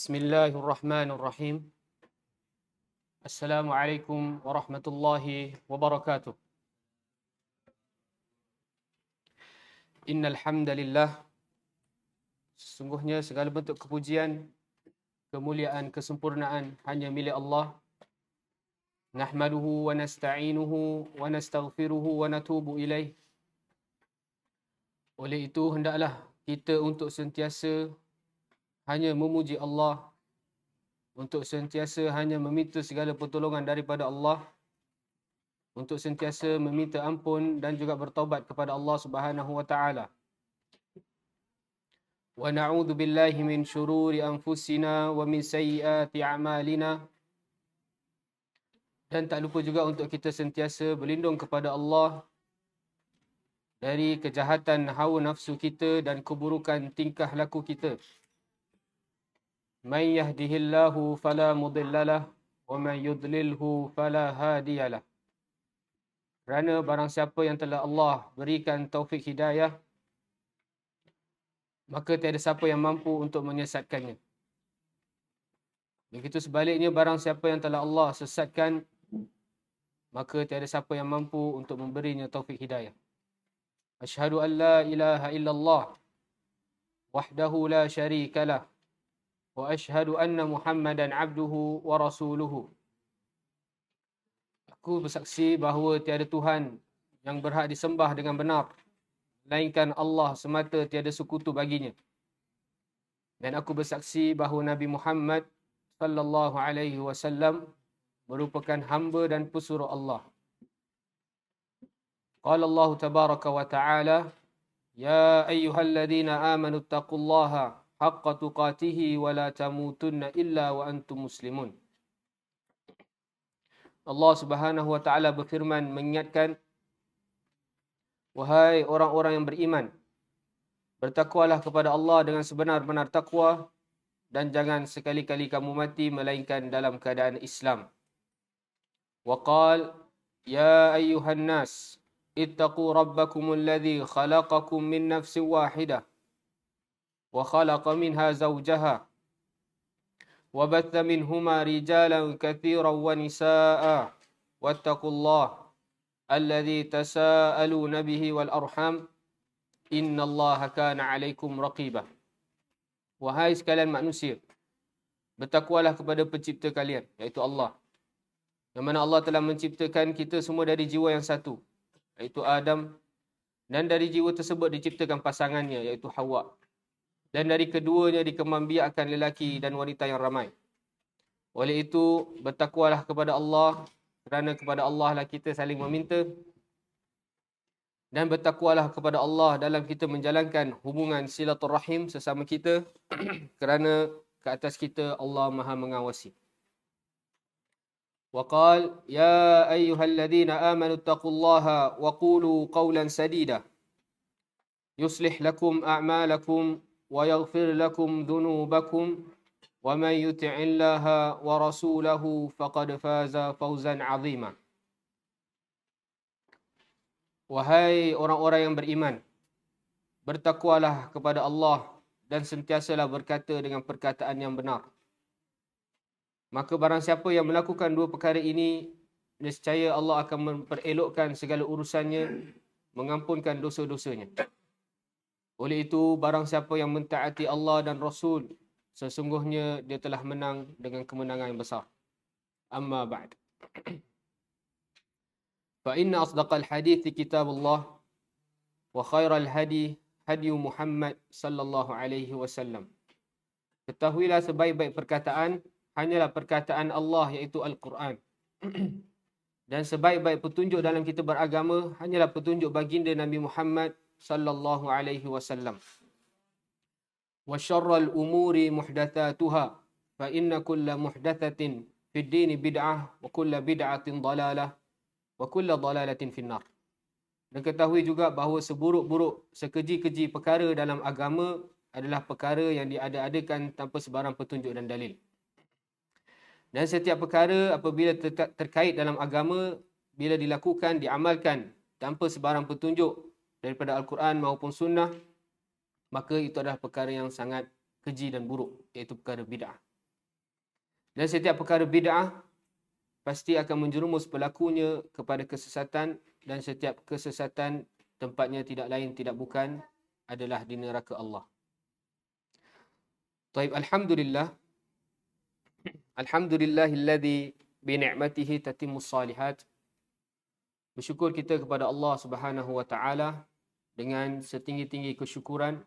Bismillahirrahmanirrahim. Assalamualaikum warahmatullahi wabarakatuh. Innal hamdalillah. Sesungguhnya segala bentuk kepujian, kemuliaan, kesempurnaan hanya milik Allah. Nahmaduhu wa nasta'inuhu wa nastaghfiruhu wa natubu ilaih. Oleh itu hendaklah kita untuk sentiasa hanya memuji Allah, untuk sentiasa hanya meminta segala pertolongan daripada Allah, untuk sentiasa meminta ampun dan juga bertaubat kepada Allah Subhanahu wa taala. Wa na'udzu billahi min syururi anfusina wa min sayyiati a'malina. Dan tak lupa juga untuk kita sentiasa berlindung kepada Allah dari kejahatan hawa nafsu kita dan keburukan tingkah laku kita. Man yahdihillahu fala mudhillalah wa man yudlilhu fala hadiyalah. Kerana barang siapa yang telah Allah berikan taufik hidayah, maka tiada siapa yang mampu untuk menyesatkannya. Begitu sebaliknya, barang siapa yang telah Allah sesatkan, maka tiada siapa yang mampu untuk memberinya taufik hidayah. Asyhadu an la ilaha illallah wahdahu la syarikalah wa asyhadu anna Muhammadan abduhu wa rasuluhu. Aku bersaksi bahawa tiada Tuhan yang berhak disembah dengan benar melainkan Allah semata, tiada sekutu baginya. Dan aku bersaksi bahawa Nabi Muhammad sallallahu alaihi wasallam merupakan hamba dan pesuruh Allah. Qala Allah tabaraka wa ta'ala, ya ayyuhalladzina amanu taqullaha haqqa tuqatihi wa la tamutunna illa wa antum muslimun. Allah Subhanahu wa taala berfirman mengingatkan, wahai orang-orang yang beriman, bertakwalah kepada Allah dengan sebenar-benar takwa dan jangan sekali-kali kamu mati melainkan dalam keadaan Islam. Wa qala ya ayyuhan nas ittaqu rabbakumul ladzi khalaqakum min nafsin wahidah wa khalaqa minha zawjaha wa batha minhuma rijalan katsiran wa nisaa wattaqullaha alladzi tasaaluna bihi wal arham innallaha kana 'alaikum raqiba. Wahai sekalian manusia, bertakwalah kepada pencipta kalian, iaitu Allah. Yang mana Allah telah menciptakan kita semua dari jiwa yang satu, iaitu Adam, dan dari jiwa tersebut diciptakan pasangannya, iaitu Hawa. Dan dari keduanya dikembangbiakkan lelaki dan wanita yang ramai. Oleh itu, bertakwalah kepada Allah, kerana kepada Allah lah kita saling meminta. Dan bertakwalah kepada Allah dalam kita menjalankan hubungan silaturrahim sesama kita, kerana ke atas kita Allah Maha mengawasi. Wa qala ya ayyuhalladzina amanu taqullaha wa qulu qawlan sadida yuslih lakum a'malakum wa yaghfir lakum dhunubakum wa man yuti'illaha wa rasulahu faqad faza fawzan 'azima. Wahai orang-orang yang beriman, bertakwalah kepada Allah dan sentiasalah berkata dengan perkataan yang benar. Maka barang siapa yang melakukan dua perkara ini, nescaya Allah akan memperelokkan segala urusannya, mengampunkan dosa-dosanya. Oleh itu, barang siapa yang mentaati Allah dan Rasul, sesungguhnya dia telah menang dengan kemenangan yang besar. Amma ba'd. Fa inna asdaqal hadits kitabullah wa khairal hadi hadi Muhammad sallallahu alaihi wasallam. Ketahuilah sebaik-baik perkataan hanyalah perkataan Allah, iaitu Al-Quran. Dan sebaik-baik petunjuk dalam kita beragama hanyalah petunjuk baginda Nabi Muhammad sallallahu alaihi wasallam. Wa syarrul umuri muhdatsatuha fa inna kulla muhdatsatin fid din bid'ah wa kulla bid'atin dalalah wa kulla dalalatin finnar. Dan ketahui juga bahawa seburuk-buruk, sekeji-keji perkara dalam agama adalah perkara yang diada-adakan tanpa sebarang petunjuk dan dalil. Dan setiap perkara apabila terkait dalam agama, bila dilakukan, diamalkan tanpa sebarang petunjuk daripada Al-Quran maupun Sunnah, maka itu adalah perkara yang sangat keji dan buruk, iaitu perkara bid'ah. Dan setiap perkara bid'ah pasti akan menjerumus pelakunya kepada kesesatan, dan setiap kesesatan tempatnya tidak lain tidak bukan adalah di neraka Allah. Taib, alhamdulillah. Alhamdulillahilladzi bi ni'matihi tatimmus salihat. Bersyukur kita kepada Allah Subhanahu wa taala dengan setinggi-tinggi kesyukuran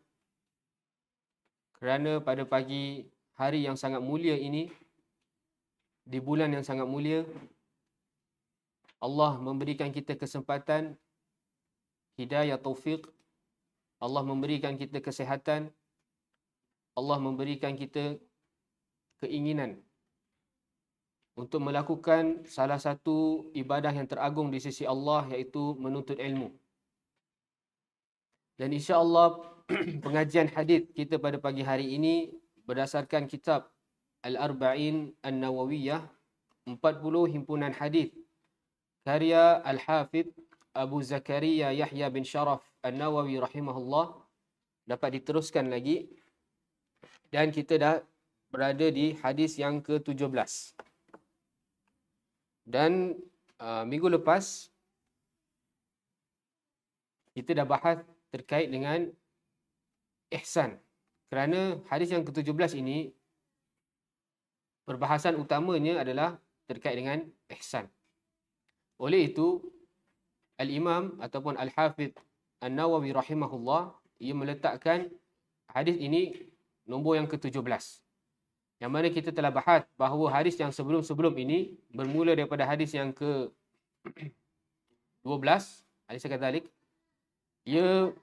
kerana pada pagi hari yang sangat mulia ini, di bulan yang sangat mulia, Allah memberikan kita kesempatan, hidayah, taufik. Allah memberikan kita kesihatan. Allah memberikan kita keinginan untuk melakukan salah satu ibadah yang teragung di sisi Allah, iaitu menuntut ilmu. Dan insya-Allah pengajian hadis kita pada pagi hari ini berdasarkan kitab Al-Arba'in An-Nawawiyah, 40 himpunan hadis karya Al-Hafidh Abu Zakaria Yahya bin Sharaf An-Nawawi rahimahullah, dapat diteruskan lagi, dan kita dah berada di hadis yang ke-17. Dan minggu lepas kita dah bahas terkait dengan ihsan. Kerana hadis yang ke-17 ini perbahasan utamanya adalah terkait dengan ihsan. Oleh itu, Al-Imam ataupun Al-Hafidh An-Nawawi rahimahullah, ia meletakkan hadis ini nombor yang ke-17. Yang mana kita telah bahas bahawa hadis yang sebelum-sebelum ini bermula daripada hadis yang ke-12, hadis kadzalik, ia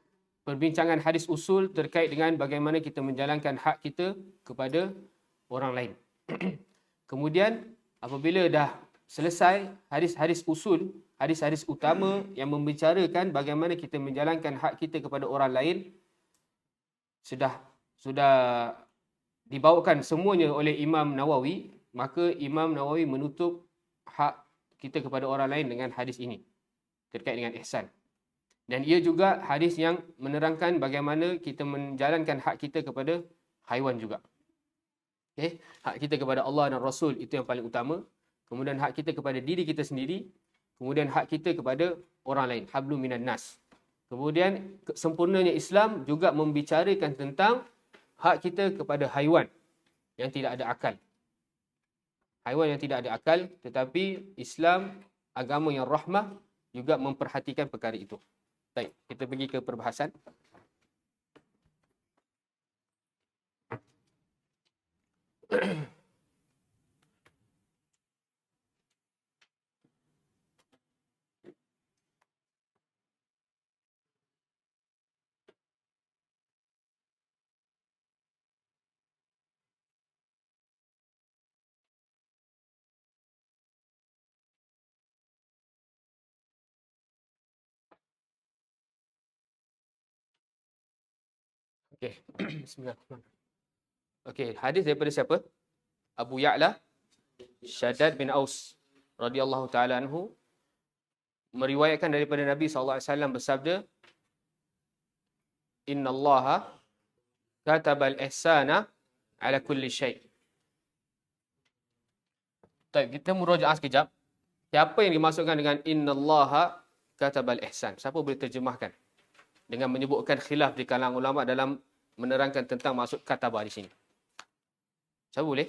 perbincangan hadis usul terkait dengan bagaimana kita menjalankan hak kita kepada orang lain. Kemudian apabila dah selesai hadis-hadis usul, hadis-hadis utama yang membicarakan bagaimana kita menjalankan hak kita kepada orang lain, sudah dibawakan semuanya oleh Imam Nawawi, maka Imam Nawawi menutup hak kita kepada orang lain dengan hadis ini terkait dengan ihsan. Dan ia juga hadis yang menerangkan bagaimana kita menjalankan hak kita kepada haiwan juga. Okay? Hak kita kepada Allah dan Rasul itu yang paling utama. Kemudian hak kita kepada diri kita sendiri. Kemudian hak kita kepada orang lain. Hablum minan nas. Kemudian sempurnanya Islam juga membicarakan tentang hak kita kepada haiwan yang tidak ada akal. Haiwan yang tidak ada akal, tetapi Islam, agama yang rahmah, juga memperhatikan perkara itu. Baik, kita pergi ke perbahasan. Okey. Bismillahirrahmanirrahim. Okey, hadis daripada siapa? Abu Ya'la Shaddad bin Aus radhiyallahu taala anhu meriwayatkan daripada Nabi sallallahu alaihi wasallam bersabda, "Innallaha katabal ihsana ala kulli syai'." Baik, kita murojaah sekejap. Siapa yang dimaksudkan dengan innallaha katabal ihsan? Siapa boleh terjemahkan? Dengan menyebutkan khilaf di kalangan ulama dalam menerangkan tentang maksud katabah di sini. Siapa boleh?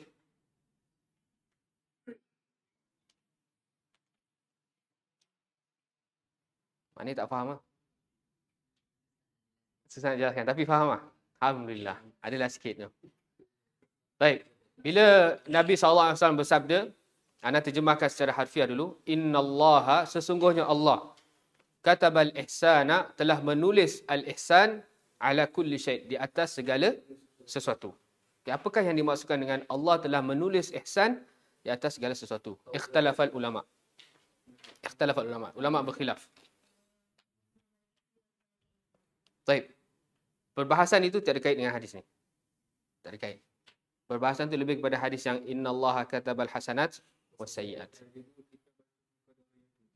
Mana tak faham ah? Susah nak jelaskan, tapi faham ah? Alhamdulillah. Adalah sikit tu. Baik. Bila Nabi SAW bersabda, ana terjemahkan secara harfiah dulu. Innallaha, sesungguhnya Allah, katabal ihsana, telah menulis al-ihsan ala kulli syai', di atas segala sesuatu. Okay, apakah yang dimaksudkan dengan Allah telah menulis ihsan di atas segala sesuatu? Ikhtalafal ulama. Ulama berkhilaf. Baik. Perbahasan itu tidak kait dengan hadis ni. Tak ada kait. Perbahasan itu lebih kepada hadis yang innallaha katabal hasanat wasayyi'at.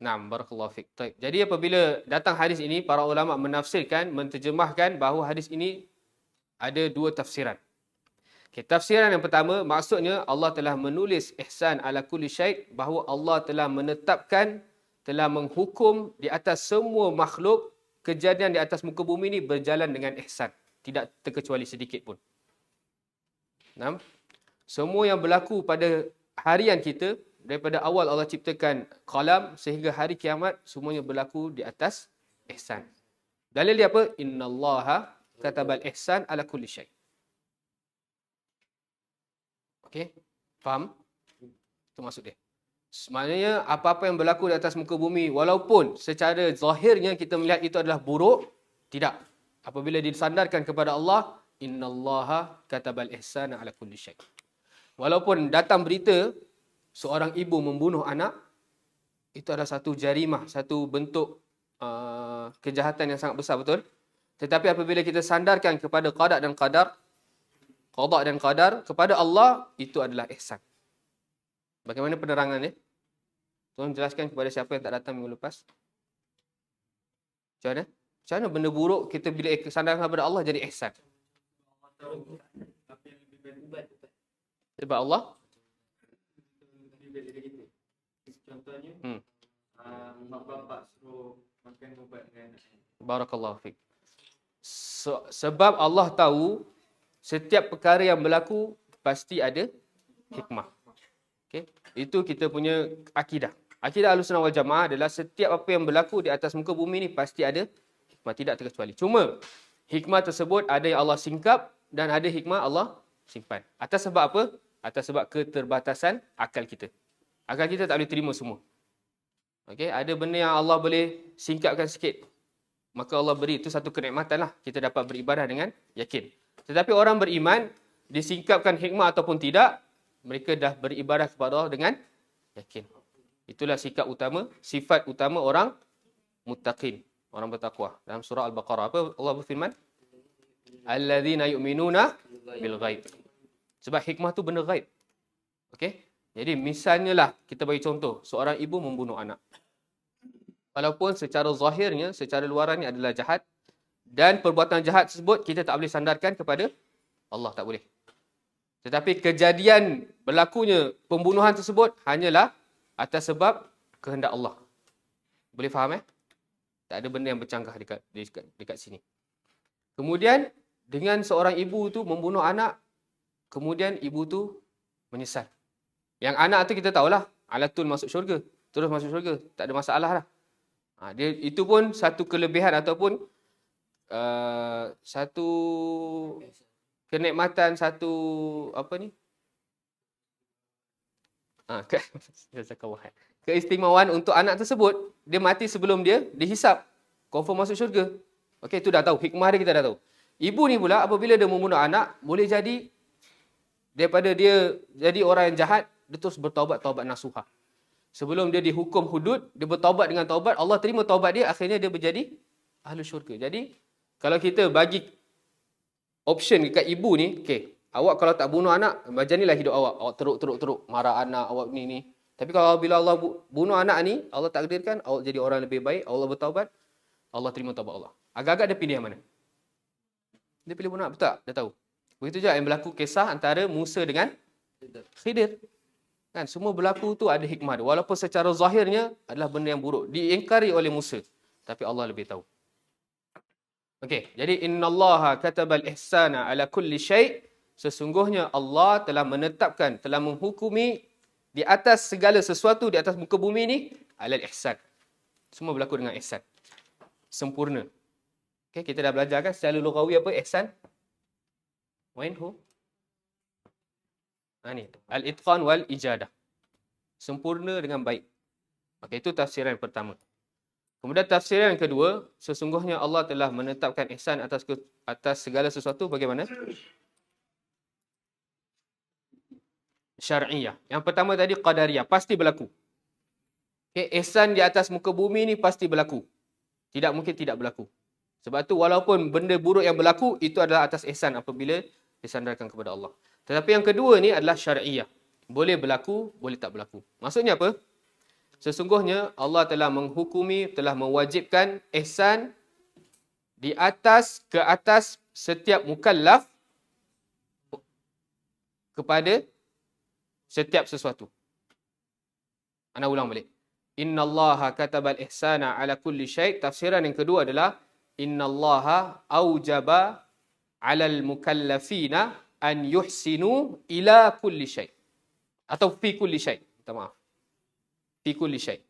Naam, barakallahu fiik. Baik. Jadi apabila datang hadis ini, para ulama menafsirkan, menterjemahkan bahawa hadis ini ada dua tafsiran. Okay, tafsiran yang pertama, maksudnya Allah telah menulis ihsan ala kulli syai', bahawa Allah telah menetapkan, telah menghukum di atas semua makhluk, kejadian di atas muka bumi ini berjalan dengan ihsan. Tidak terkecuali sedikit pun. 6. Semua yang berlaku pada harian kita, daripada awal Allah ciptakan qalam sehingga hari kiamat, semuanya berlaku di atas ihsan. Dalil dia apa? Innallaha katabal ihsan ala kulli syai'. Okey, faham? Itu maksud dia. Maknanya apa-apa yang berlaku di atas muka bumi, walaupun secara zahirnya kita melihat itu adalah buruk, tidak. Apabila disandarkan kepada Allah, innallaha katabal ihsana ala kulli syai'. Walaupun datang berita seorang ibu membunuh anak, itu adalah satu jarimah, satu bentuk kejahatan yang sangat besar, betul? Tetapi apabila kita sandarkan kepada qada dan qadar, kepada Allah, itu adalah ihsan. Bagaimana penerangannya? Tolong jelaskan kepada siapa yang tak datang minggu lepas. Macam mana? Macam mana benda buruk kita bila sandarkan kepada Allah jadi ihsan? Sebab Allah? Contohnya, mak bapak suruh makan ubat dengan anak. Barakallahu fiik. Sebab Allah tahu setiap perkara yang berlaku pasti ada hikmah. Okay? Itu kita punya akidah. Akidah Ahlussunnah wal Jamaah adalah setiap apa yang berlaku di atas muka bumi ni pasti ada hikmah, tidak terkecuali. Cuma hikmah tersebut ada yang Allah singkap dan ada hikmah Allah simpan. Atas sebab apa? Atas sebab keterbatasan akal kita. Akal kita tak boleh terima semua. Okay? Ada benda yang Allah boleh singkapkan sikit, maka Allah beri, itu satu kenikmatan lah. Kita dapat beribadah dengan yakin. Tetapi orang beriman, disingkapkan hikmah ataupun tidak, mereka dah beribadah kepada Allah dengan yakin. Itulah sikap utama, sifat utama orang muttaqin, orang bertakwa. Dalam surah Al-Baqarah, apa Allah berfirman? Alladzina yu'minuna bil ghaib. Sebab hikmah tu benda ghaib. Okey? Jadi misalnya lah, kita bagi contoh, seorang ibu membunuh anak. Walaupun secara zahirnya, secara luarannya adalah jahat, dan perbuatan jahat tersebut kita tak boleh sandarkan kepada Allah, tak boleh. Tetapi kejadian berlakunya pembunuhan tersebut hanyalah atas sebab kehendak Allah. Boleh faham Tak ada benda yang bercanggah dekat sini. Kemudian dengan seorang ibu tu membunuh anak, kemudian ibu tu menyesal. Yang anak tu kita tahulah, alatul masuk syurga, terus masuk syurga, tak ada masalah lah. Dia itu pun satu kelebihan ataupun satu kenikmatan, satu apa ni? Keistimewaan untuk anak tersebut. Dia mati sebelum dia dihisap, confirm masuk syurga. Okey, itu dah tahu, hikmah dia kita dah tahu. Ibu ni pula apabila dia membunuh anak, boleh jadi daripada dia jadi orang yang jahat, dia terus bertaubat, taubat nasuha. Sebelum dia dihukum hudud, dia bertaubat dengan taubat, Allah terima taubat dia, akhirnya dia menjadi ahli syurga. Jadi kalau kita bagi option dekat ibu ni, okey, awak kalau tak bunuh anak, macam inilah hidup awak. Awak teruk, marah anak, awak ni. Tapi kalau bila Allah bunuh anak ni, Allah takdirkan, awak jadi orang lebih baik, Allah bertaubat, Allah terima taubat Allah. Agak-agak dia pilih yang mana? Dia pilih bunuh anak, betul tak? Dia tahu. Begitu juga yang berlaku kisah antara Musa dengan Khidir. Kan, semua berlaku tu ada hikmah dia. Walaupun secara zahirnya adalah benda yang buruk. Diingkari oleh Musa. Tapi Allah lebih tahu. Okey, jadi innallaha katabal ihsana ala kulli syai'. Sesungguhnya Allah telah menetapkan, telah menghukumi di atas segala sesuatu di atas muka bumi ni alal ihsan. Semua berlaku dengan ihsan. Sempurna. Okey, kita dah belajar kan secara lughawi apa ihsan? Wainhu. Ni al-itqan wal ijadah. Sempurna dengan baik. Okey, itu tafsiran yang pertama. Kemudian tafsiran yang kedua, sesungguhnya Allah telah menetapkan ihsan atas segala sesuatu bagaimana? Syar'iyah. Yang pertama tadi qadariyah, pasti berlaku. Okay, ihsan di atas muka bumi ni pasti berlaku. Tidak mungkin tidak berlaku. Sebab tu walaupun benda buruk yang berlaku, itu adalah atas ihsan apabila disandarkan kepada Allah. Tetapi yang kedua ni adalah syar'iyah. Boleh berlaku, boleh tak berlaku. Maksudnya apa? Sesungguhnya Allah telah menghukumi, telah mewajibkan ihsan ke atas setiap mukallaf kepada setiap sesuatu. Ana ulang balik. Innallaha katabal ihsana ala kulli syai'. Tafsiran yang kedua adalah innallaha aujaba 'alal mukallafina an yuhsinu ila kulli syai'. Atau fi kulli syai'. Minta maaf. Fi kulli syai'.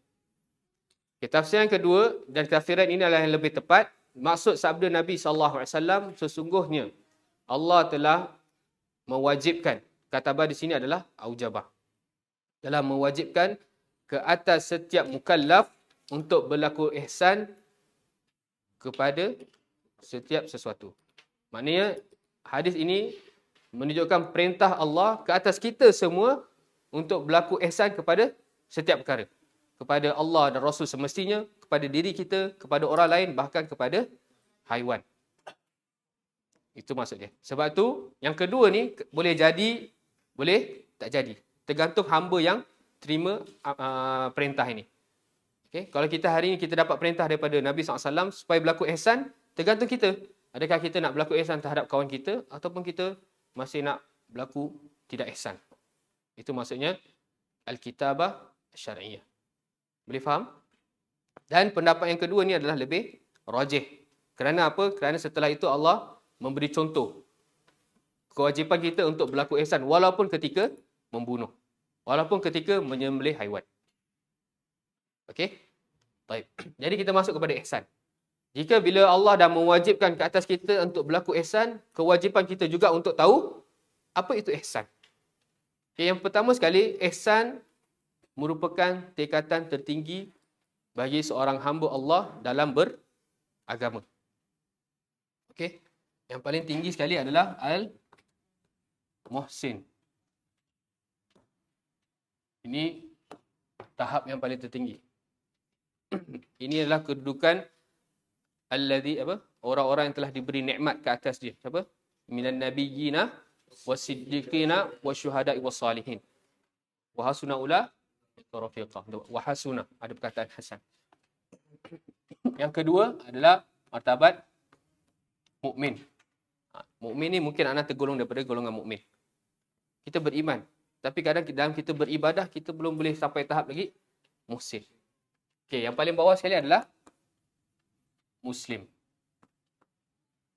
Okay, tafsiran kedua dan tafsiran ini adalah yang lebih tepat. Maksud sabda Nabi SAW, sesungguhnya Allah telah mewajibkan. Kataba di sini adalah aujabah. Telah mewajibkan ke atas setiap mukallaf untuk berlaku ihsan kepada setiap sesuatu. Maknanya hadis ini menunjukkan perintah Allah ke atas kita semua untuk berlaku ihsan kepada setiap perkara. Kepada Allah dan Rasul semestinya, kepada diri kita, kepada orang lain, bahkan kepada haiwan. Itu maksudnya. Sebab tu, yang kedua ni boleh jadi, boleh tak jadi. Tergantung hamba yang terima perintah ini. Okay? Kalau kita hari ini kita dapat perintah daripada Nabi SAW supaya berlaku ihsan, tergantung kita. Adakah kita nak berlaku ihsan terhadap kawan kita ataupun kita masih nak berlaku tidak ihsan. Itu maksudnya Al-Kitabah Syar'iyah. Boleh faham? Dan pendapat yang kedua ni adalah lebih rajih. Kerana apa? Kerana setelah itu Allah memberi contoh kewajipan kita untuk berlaku ihsan walaupun ketika membunuh. Walaupun ketika menyembelih haiwan. Okey? Baik. Jadi kita masuk kepada ihsan. Jika bila Allah dah mewajibkan ke atas kita untuk berlaku ihsan, kewajipan kita juga untuk tahu apa itu ihsan. Okay, yang pertama sekali, ihsan merupakan tingkatan tertinggi bagi seorang hamba Allah dalam beragama. Okey. Yang paling tinggi sekali adalah al-muhsin. Ini tahap yang paling tertinggi. Ini adalah kedudukan orang-orang yang telah diberi nikmat ke atas dia. Siapa? Minan nabiyyina wasiddiqina wasyuhada'i wassalihin. Wa hasuna rafiqah. Wa hasuna, ada perkataan hasan. Yang kedua adalah martabat mukmin. Mukmin ni mungkin anak tergolong daripada golongan mukmin. Kita beriman, tapi kadang dalam kita beribadah kita belum boleh sampai tahap lagi muhsin. Okey, yang paling bawah sekali adalah muslim.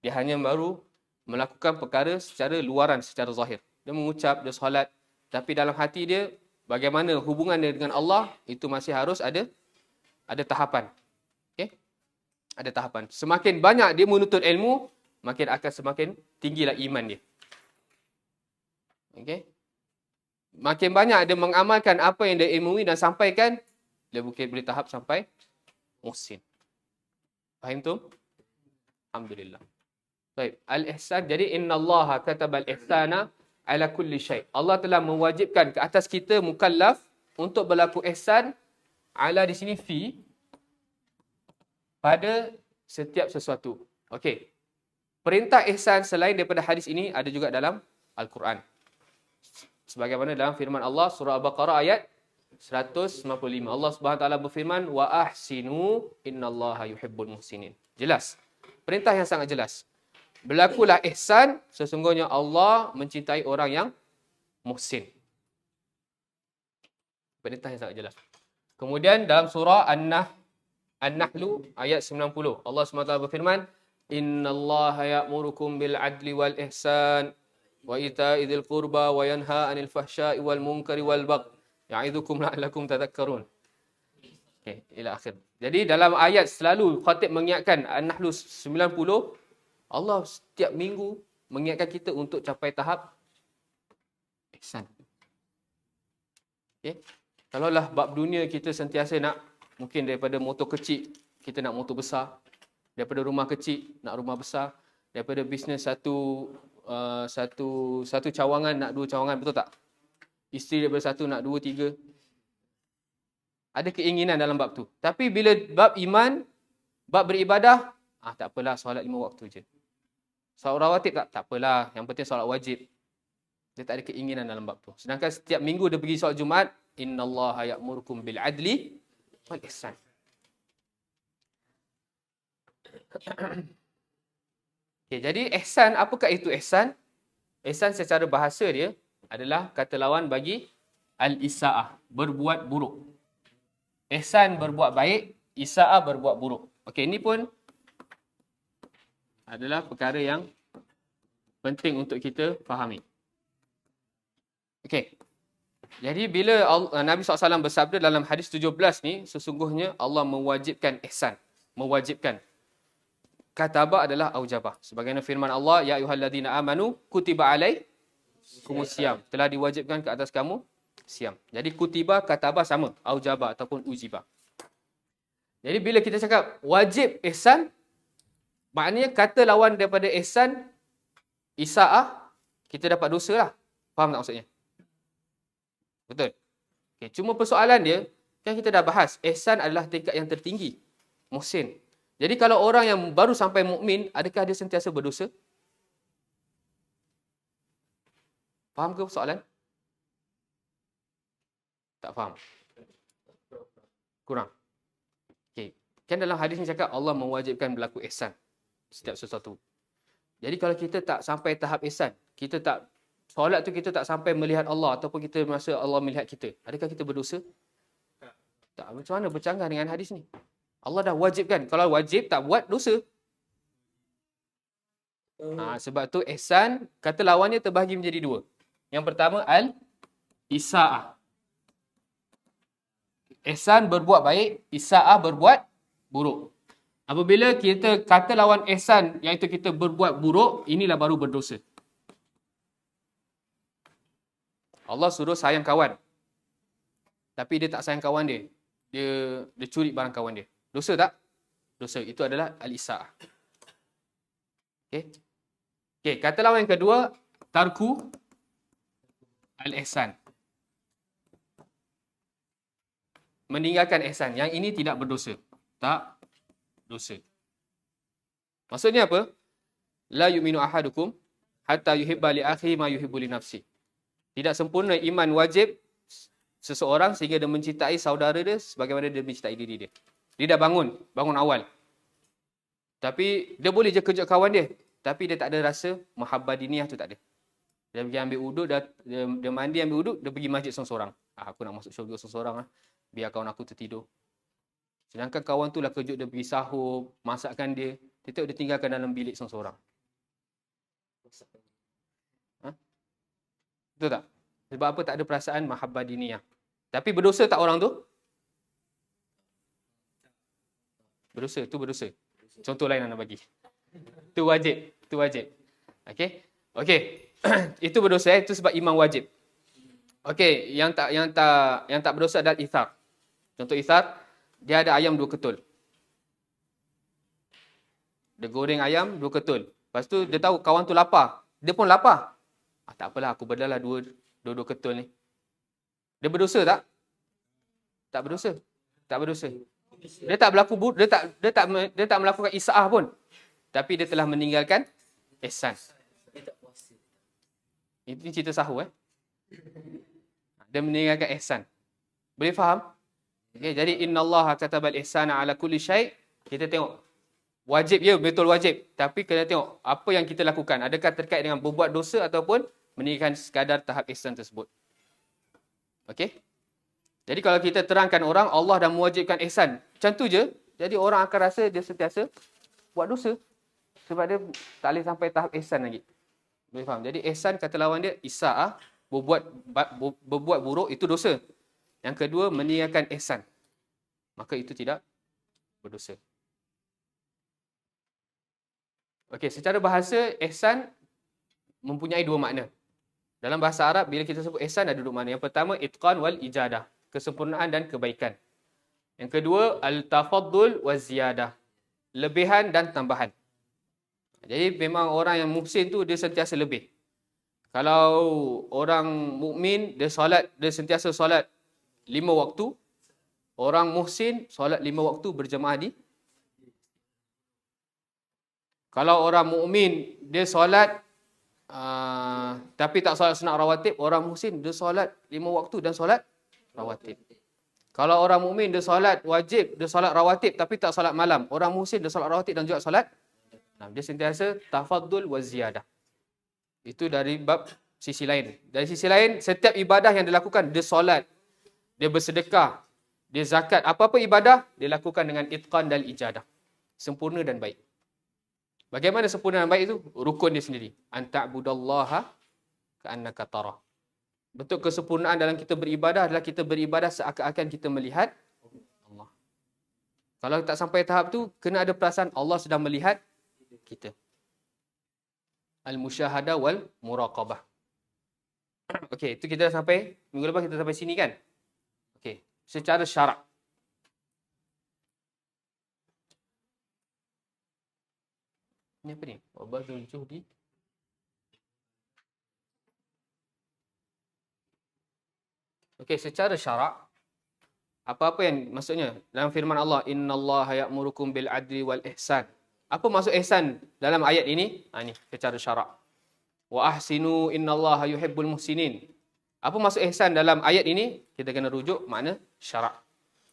Dia hanya baru melakukan perkara secara luaran, secara zahir. Dia mengucap, dia solat, tapi dalam hati dia bagaimana hubungan dia dengan Allah, itu masih harus ada tahapan. Okey? Ada tahapan. Semakin banyak dia menuntut ilmu, makin akan semakin tinggilah iman dia. Okey? Makin banyak dia mengamalkan apa yang dia ilmui dan sampaikan, dia mungkin boleh tahap sampai muhsin. Faham tu? Alhamdulillah. Baik, al-ihsan. Jadi innallaha katabal ihsana ala kulli syai'. Allah telah mewajibkan ke atas kita mukallaf untuk berlaku ihsan. Ala di sini fi, pada setiap sesuatu. Okey. Perintah ihsan selain daripada hadis ini ada juga dalam Al-Quran. Sebagaimana dalam firman Allah surah Al-Baqarah ayat 155. Allah Subhanahu taala berfirman wa ahsinu innallaha yuhibbul muhsinin. Jelas. Perintah yang sangat jelas. Berlakulah ihsan, sesungguhnya Allah mencintai orang yang muhsin. Perintah yang sangat jelas. Kemudian dalam surah An-Nahlu ayat 90. Allah SWT berfirman, innallaha ya'murukum bil adli wal ihsan wa ita'i dzil qurba wa yanha 'anil fahsya'i wal munkari wal baghi ya'idzukum la'allakum tadhakkarun. Okey, ila akhir. Jadi dalam ayat selalu khatib mengingatkan An-Nahlu 90, Allah setiap minggu mengingatkan kita untuk capai tahap ihsan. Okay. Kalaulah bab dunia kita sentiasa nak, mungkin daripada motor kecil, kita nak motor besar. Daripada rumah kecil, nak rumah besar. Daripada bisnes satu cawangan, nak 2 cawangan, betul tak? Isteri daripada 1 nak 2, 3. Ada keinginan dalam bab tu. Tapi bila bab iman, bab beribadah, tak apalah, solat 5 waktu je. Solat rawatib tak apalah, yang penting solat wajib. Dia tak ada keinginan dalam bab tu. Sedangkan setiap minggu dia pergi solat Jumaat, innallaha ya'murukum bil adli wal ihsan. Okay, jadi ihsan, apakah itu ihsan? Ihsan secara bahasa dia adalah kata lawan bagi al-isa'ah, berbuat buruk. Ihsan berbuat baik, isa'ah berbuat buruk. Okey, ini pun adalah perkara yang penting untuk kita fahami. Okey. Jadi bila Nabi SAW bersabda dalam hadis 17 ni, sesungguhnya Allah mewajibkan ihsan. Mewajibkan. Kataba adalah aujabah. Sebagaimana firman Allah, ya ayyuhalladzina amanu kutiba alaikumus siyam. Telah diwajibkan ke atas kamu siam. Jadi kutiba, kataba sama. Aujabah ataupun ujibah. Jadi bila kita cakap wajib ihsan, maknanya kata lawan daripada ihsan, isa'ah, kita dapat dosa lah. Faham tak maksudnya? Betul? Okay, cuma persoalan dia, kan kita dah bahas, ihsan adalah tingkat yang tertinggi. Muhsin. Jadi kalau orang yang baru sampai mukmin, adakah dia sentiasa berdosa? Faham ke soalan? Tak faham? Kurang? Okay. Kan dalam hadis ni cakap Allah mewajibkan berlaku ihsan setiap sesuatu. Jadi kalau kita tak sampai tahap ihsan, kita tak solat tu kita tak sampai melihat Allah ataupun kita merasa Allah melihat kita, adakah kita berdosa? Tak. Macam mana bercanggah dengan hadis ni? Allah dah wajibkan. Kalau wajib tak buat, dosa. Sebab tu ihsan, kata lawannya terbahagi menjadi dua. Yang pertama al-isa'ah. Ihsan berbuat baik, isa'ah berbuat buruk. Apabila kita kata lawan ihsan, iaitu kita berbuat buruk, inilah baru berdosa. Allah suruh sayang kawan. Tapi dia tak sayang kawan dia. Dia curi barang kawan dia. Dosa tak? Dosa. Itu adalah al-isa'ah. Okey, kata lawan yang kedua, tarku al-ihsan. Meninggalkan ihsan. Yang ini tidak berdosa. Tak dosa. Maksudnya apa? La yu'minu ahadukum hatta yuhibba li akhihi ma yuhibbu li nafsi. Tidak sempurna iman wajib seseorang sehingga dia mencintai saudara dia sebagaimana dia mencintai diri dia. Dia dah bangun awal. Tapi dia boleh je kejut kawan dia, tapi dia tak ada rasa mahabbah diniyah tu, tak ada. Dia pergi ambil uduk, dia mandi ambil uduk, dia pergi masjid seorang-seorang. Aku nak masuk syurga seorang-seorang biar kawan aku tertidur. Sedangkan kawan tu lah kejut dia pergi sahur, masakkan dia. Dia tengok dia tinggalkan dalam bilik seorang-seorang. Betul tak? Sebab apa? Tak ada perasaan mahabbah diniyah. Tapi berdosa tak orang tu? Berdosa, tu berdosa. Contoh lain nak bagi. Tu wajib. Okey. Itu berdosa, itu sebab iman wajib. Okey, yang tak berdosa adalah ithar. Contoh ithar, dia ada ayam 2 ketul. Dia goreng ayam 2 ketul. Lepas tu dia tahu kawan tu lapar. Dia pun lapar. Tak apalah, aku bedalah dua ketul ni. Dia berdosa tak? Tak berdosa. Tak berdosa. Dia tak berlaku dia tak melakukan isa'ah pun. Tapi dia telah meninggalkan ihsan. Ini cerita sahur Dia meninggalkan ihsan. Boleh faham? Okay, jadi innallaha katabal ihsana ala kulli syai'. Kita tengok wajib, ya, betul wajib. Tapi kena tengok apa yang kita lakukan. Adakah terkait dengan berbuat dosa ataupun meninggalkan sekadar tahap ihsan tersebut. Okey? Jadi kalau kita terangkan orang, Allah dah mewajibkan ihsan. Macam tu je. Jadi orang akan rasa dia sentiasa buat dosa. Sebab dia tak boleh sampai tahap ihsan lagi. Boleh faham? Jadi ihsan kata lawan dia, isa'ah, berbuat buruk, itu dosa. Yang kedua, meninggalkan ihsan. Maka itu tidak berdosa. Okey, secara bahasa, ihsan mempunyai 2 makna. Dalam bahasa Arab, bila kita sebut ihsan, ada 2 makna. Yang pertama, itqan wal ijadah. Kesempurnaan dan kebaikan. Yang kedua, al-tafaddul wa ziyadah. Lebihan dan tambahan. Jadi memang orang yang muhsin tu, dia sentiasa lebih. Kalau orang mukmin, dia sentiasa solat 5 waktu. Orang muhsin, solat 5 waktu berjemaah di. Kalau orang mukmin dia solat tapi tak solat sunat rawatib, orang muhsin dia solat 5 waktu dan solat rawatib. Kalau orang mukmin dia solat wajib, dia solat rawatib tapi tak solat malam, orang muhsin dia solat rawatib dan juga solat. Dia sentiasa tafaddul wa ziyadah. Itu dari bab sisi lain. Dari sisi lain, setiap ibadah yang dilakukan, dia solat, dia bersedekah, dia zakat, apa-apa ibadah, dia lakukan dengan itqan dan ijadah. Sempurna dan baik. Bagaimana sempurna dan baik itu? Rukun dia sendiri. Anta'budallaha ka'annaka tarah. Bentuk kesempurnaan dalam kita beribadah adalah kita beribadah seakan-akan kita melihat Allah. Kalau tak sampai tahap tu, kena ada perasaan Allah sedang melihat kita. Al-musyahadah wal muraqabah. Okey, itu kita dah sampai, minggu lepas kita sampai sini kan? Okey, secara syarak. Ini apa ni? Wabadul juhdi. Okey, secara syarak, apa-apa yang maksudnya dalam firman Allah, innallaha ya'murukum bil adli wal ihsan. Apa maksud ihsan dalam ayat ini? Ini secara syarak. Wa ahsinu innallaha yuhibbul muhsinin. Apa maksud ihsan dalam ayat ini? Kita kena rujuk makna syarak.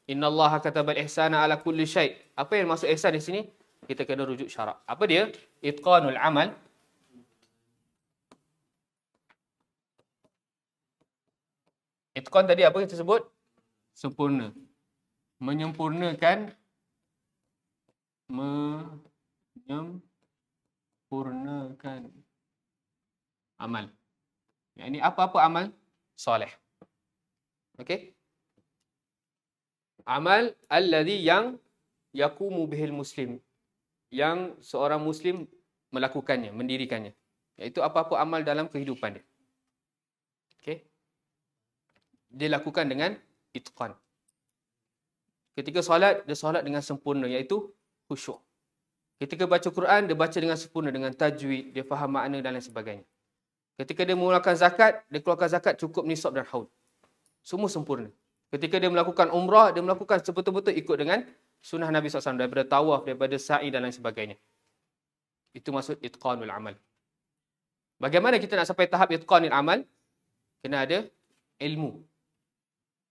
Innallaha katabal ihsana ala kulli syai'. Apa yang maksud ihsan di sini? Kita kena rujuk syarak. Apa dia? Itqanul amal. Itqan tadi apa kita sebut? Sempurna. Menyempurnakan amal. Yang ini apa-apa amal soleh. Okey? Amal alladhi yang yaqumu bihil muslim. Yang seorang muslim melakukannya, mendirikannya. Iaitu apa-apa amal dalam kehidupan dia. Okey? Dia lakukan dengan itqan. Ketika solat, dia solat dengan sempurna, iaitu khusyuk. Ketika baca Quran, dia baca dengan sempurna, dengan tajwid, dia faham makna dan lain sebagainya. Ketika dia mengeluarkan zakat, dia keluarkan zakat cukup nisab dan haul. Semua sempurna. Ketika dia melakukan umrah, dia melakukan betul-betul ikut dengan sunnah Nabi SAW, daripada tawaf, daripada sa'i dan lain sebagainya. Itu maksud itqanul amal. Bagaimana kita nak sampai tahap itqanul amal? Kena ada ilmu.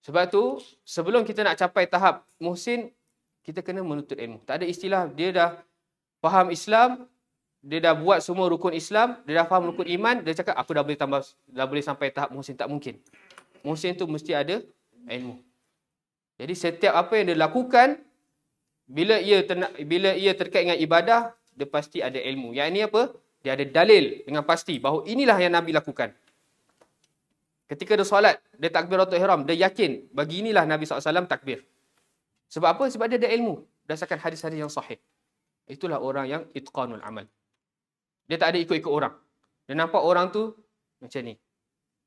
Sebab tu, sebelum kita nak capai tahap muhsin, kita kena menuntut ilmu. Tak ada istilah, dia dah faham Islam, dia dah buat semua rukun Islam, dia dah faham rukun iman, dia cakap, aku dah boleh sampai tahap muhsin. Tak mungkin. Muhsin tu mesti ada ilmu. Jadi setiap apa yang dia lakukan, bila ia terkait dengan ibadah, dia pasti ada ilmu. Yang ini apa? Dia ada dalil dengan pasti bahawa inilah yang Nabi lakukan. Ketika dia solat, dia takbiratul ihram, dia yakin bagi inilah Nabi SAW takbir. Sebab apa? Sebab dia ada ilmu berdasarkan hadis-hadis yang sahih. Itulah orang yang itqanul amal. Dia tak ada ikut-ikut orang. Dia nampak orang tu macam ni.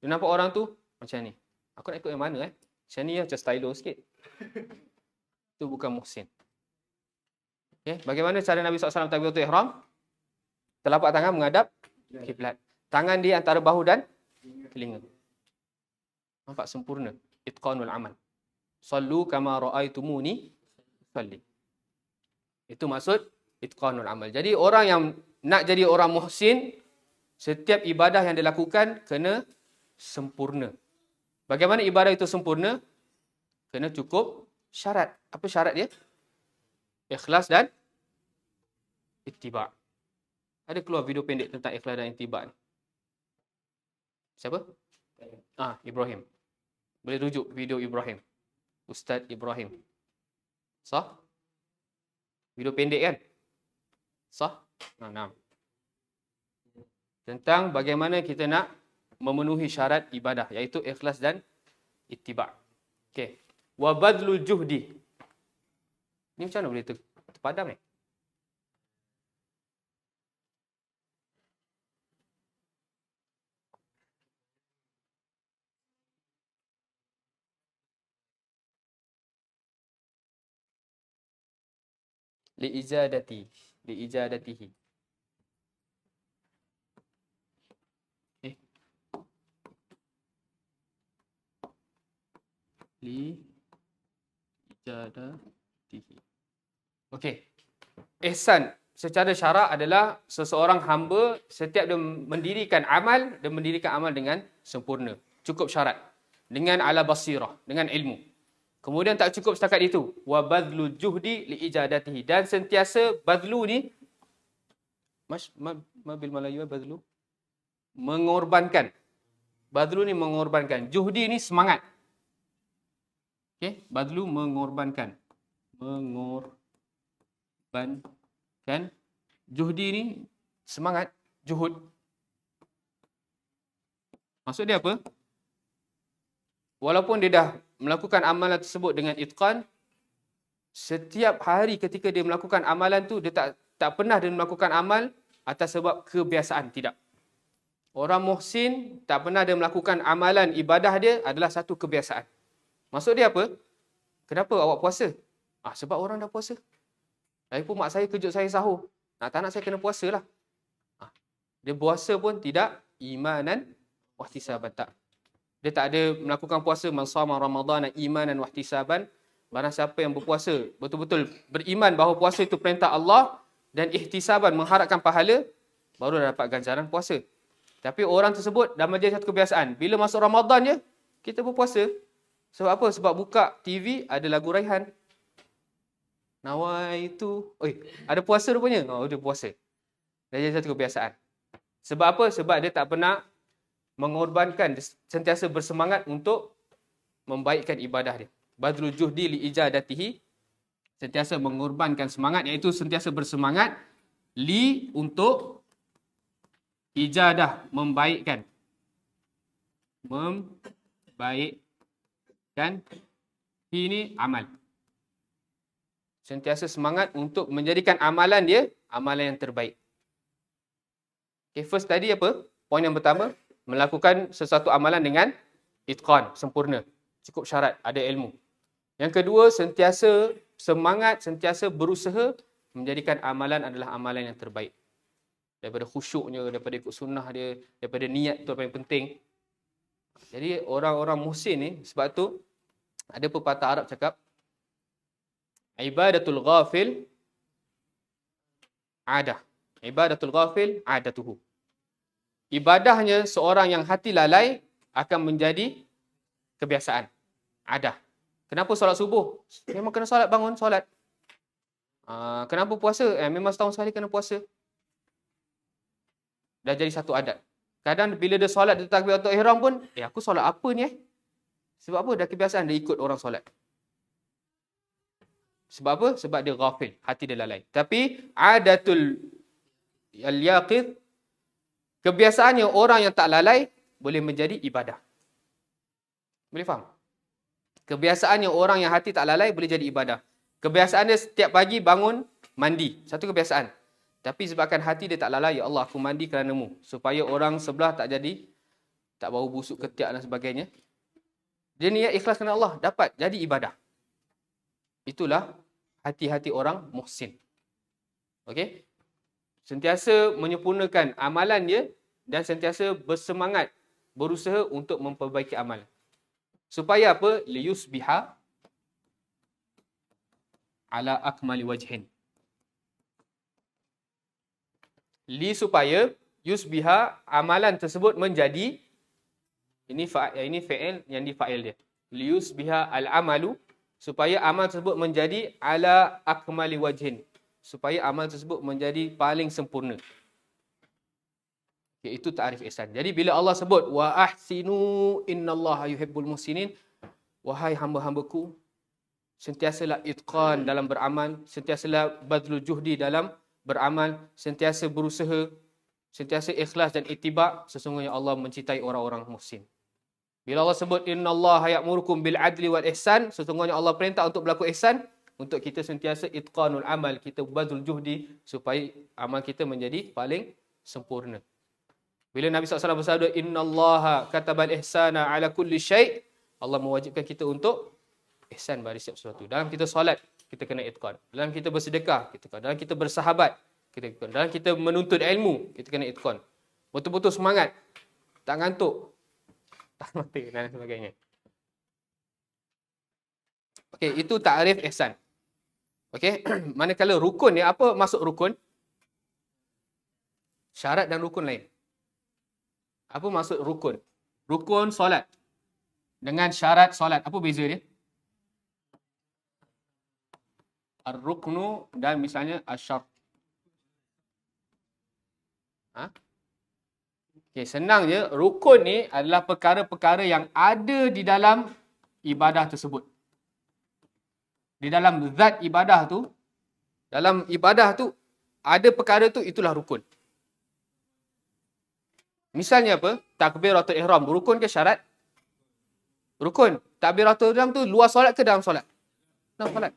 Dia nampak orang tu macam ni. Aku nak ikut yang mana Macam ni macam stylo sikit. Itu bukan muhsin. Okay. Bagaimana cara Nabi SAW takbiratul ihram? Telapak tangan menghadap kiblat. Tangan dia antara bahu dan telinga. Nampak sempurna. Itqanul amal. Sallu kama ra'aitumuni salli. Itu maksud itqanul amal. Jadi orang yang nak jadi orang muhsin, setiap ibadah yang dilakukan kena sempurna. Bagaimana ibadah itu sempurna? Kena cukup syarat. Apa syarat dia? Ikhlas dan ittiba'. Ada keluar video pendek tentang ikhlas dan ittiba' ni. Siapa? Ibrahim. Boleh rujuk video Ibrahim. Ustaz Ibrahim. Sah? Video pendek kan? Sah? Nah. Tentang bagaimana kita nak memenuhi syarat ibadah, iaitu ikhlas dan ittiba'. Okey. Wa badlul juhdi. Ni macam mana boleh terpadam ni? Liijadatihi. Liijadatihi. Okey. Ihsan secara syarak adalah seseorang hamba setiap dia mendirikan amal dengan sempurna. Cukup syarat. Dengan ala basirah, dengan ilmu. Kemudian tak cukup setakat itu. Wa badlu juhdi liijadatihi. Dan sentiasa badlu ni bil Melayu badlu mengorbankan. Badlu ni mengorbankan. Juhdi ni semangat. Okey, badlu mengorbankan. Mengorbankan. Juhdi ni semangat, juhud. Maksud dia apa? Walaupun dia dah melakukan amalan tersebut dengan itqan, setiap hari ketika dia melakukan amalan tu, dia tak pernah dia melakukan amal atas sebab kebiasaan, tidak. Orang muhsin tak pernah dia melakukan amalan ibadah dia adalah satu kebiasaan. Maksud dia apa? Kenapa awak puasa? Sebab orang dah puasa. Lagipun mak saya kejut saya sahur. Tak nak saya kena puasa lah. Dia puasa pun tidak imanan wahtisaban, tak. Dia tak ada melakukan puasa man shama ramadhana imanan wahtisaban. Barang siapa yang berpuasa betul-betul beriman bahawa puasa itu perintah Allah dan ihtisaban mengharapkan pahala, baru dah dapat ganjaran puasa. Tapi orang tersebut dah menjadi satu kebiasaan. Bila masuk Ramadan je, kita berpuasa. Sebab apa? Sebab buka TV ada lagu Raihan. Nawaitu. Ada puasa rupanya. Dia puasa. Dah jadi satu kebiasaan. Sebab apa? Sebab dia tak pernah mengorbankan, sentiasa bersemangat untuk membaikkan ibadah dia. Badrul juhdi li ijadatihi, sentiasa mengorbankan semangat, iaitu sentiasa bersemangat untuk ijadah, membaikkan. Ini amal. Sentiasa semangat untuk menjadikan amalan dia amalan yang terbaik. Okay, first tadi apa? Poin yang pertama, melakukan sesuatu amalan dengan itqan, sempurna. Cukup syarat, ada ilmu. Yang kedua, sentiasa semangat, sentiasa berusaha menjadikan amalan adalah amalan yang terbaik. Daripada khusyuknya, daripada ikut sunnah dia, daripada niat tu apa yang penting. Jadi orang-orang muhsin ni, sebab tu ada pepatah Arab cakap, ibadatul ghafil adah. Ibadatul ghafil adatuhu. Ibadahnya seorang yang hati lalai akan menjadi kebiasaan. Adah. Kenapa solat subuh? Memang kena solat, bangun solat. Kenapa puasa? Memang setahun sekali kena puasa. Dah jadi satu adat. Kadang bila dia solat, dia takbiratul ihram pun, aku solat apa ni? Sebab apa? Dah kebiasaan dia ikut orang solat. Sebab apa? Sebab dia ghafil, hati dia lalai. Tapi adatul al-yaqid, kebiasaannya orang yang tak lalai boleh menjadi ibadah. Boleh faham? Kebiasaannya orang yang hati tak lalai boleh jadi ibadah. Kebiasaan dia setiap pagi bangun, mandi. Satu kebiasaan. Tapi sebabkan hati dia tak lalai, ya Allah, aku mandi kerana-Mu. Supaya orang sebelah tak bau busuk ketiak dan sebagainya. Dia niat ikhlas kerana Allah, dapat jadi ibadah. Itulah hati-hati orang muhsin. Okey? Sentiasa menyempurnakan amalan dia dan sentiasa bersemangat, berusaha untuk memperbaiki amal. Supaya apa? Liyusbiha ala akmali wajhin. Supaya yusbiha, amalan tersebut menjadi, ini fa'il yang difa'il dia. Liyusbiha al-amalu, supaya amal tersebut menjadi ala akmali wajhin. Supaya amal tersebut menjadi paling sempurna. Iaitu ta'rif ihsan. Jadi bila Allah sebut wa ahsinu innallaha yuhibbul muhsinin, wahai hamba-hambaku, sentiasalah itqan dalam beramal, sentiasalah badlul juhdi dalam beramal, sentiasa berusaha, sentiasa ikhlas dan ittiba, sesungguhnya Allah mencintai orang-orang muhsin. Bila Allah sebut innallaha ya'murukum bil adli wal ihsan, sesungguhnya Allah perintah untuk berlaku ihsan, untuk kita sentiasa itqanul amal, kita badlul juhdi supaya amal kita menjadi paling sempurna. Bila Nabi SAW bersabda, innallaha katabal ihsana ala kulli syai', Allah mewajibkan kita untuk ihsan pada setiap sesuatu. Dalam kita solat, kita kena itqan. Dalam kita bersedekah, kita itqan. Dalam kita bersahabat, kita itqan. Dalam kita menuntut ilmu, kita kena itqan. Betul-betul semangat, tak ngantuk, tak mati dan sebagainya. Okey, itu ta'rif ihsan. Okey, manakala rukun ni, apa maksud rukun? Syarat dan rukun lain. Apa maksud rukun? Rukun solat dengan syarat solat. Apa beza dia? Ar-ruknu dan misalnya asyar. Okay, senang je. Rukun ni adalah perkara-perkara yang ada di dalam ibadah tersebut. Di dalam zat ibadah tu, dalam ibadah tu, ada perkara tu, itulah rukun. Misalnya apa? Takbiratul ihram. Rukun ke syarat? Rukun. Takbiratul ihram tu luar solat ke dalam solat? Dalam solat.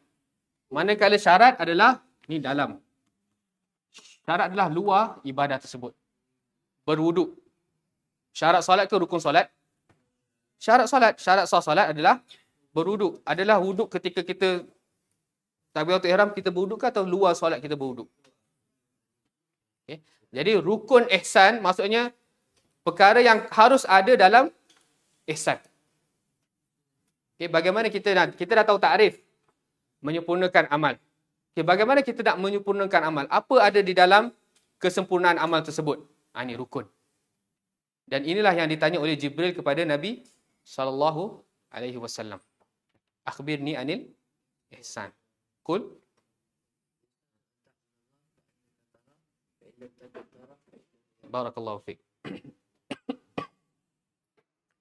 Manakala syarat adalah ni dalam. Syarat adalah luar ibadah tersebut. Berwuduk. Syarat solat ke rukun solat? Syarat solat. Syarat sah solat adalah berwuduk. Adalah wuduk ketika kita takbiratul ihram kita berwuduk ke atau luar solat kita berwuduk? Okay. Jadi rukun ihsan maksudnya perkara yang harus ada dalam ihsan. Okay, bagaimana kita dah tahu takrif menyempurnakan amal. Okay, bagaimana kita nak menyempurnakan amal? Apa ada di dalam kesempurnaan amal tersebut? Ini rukun. Dan inilah yang ditanya oleh Jibril kepada Nabi SAW. Akhbirni anil ihsan. Qul. Barakallahu fiik.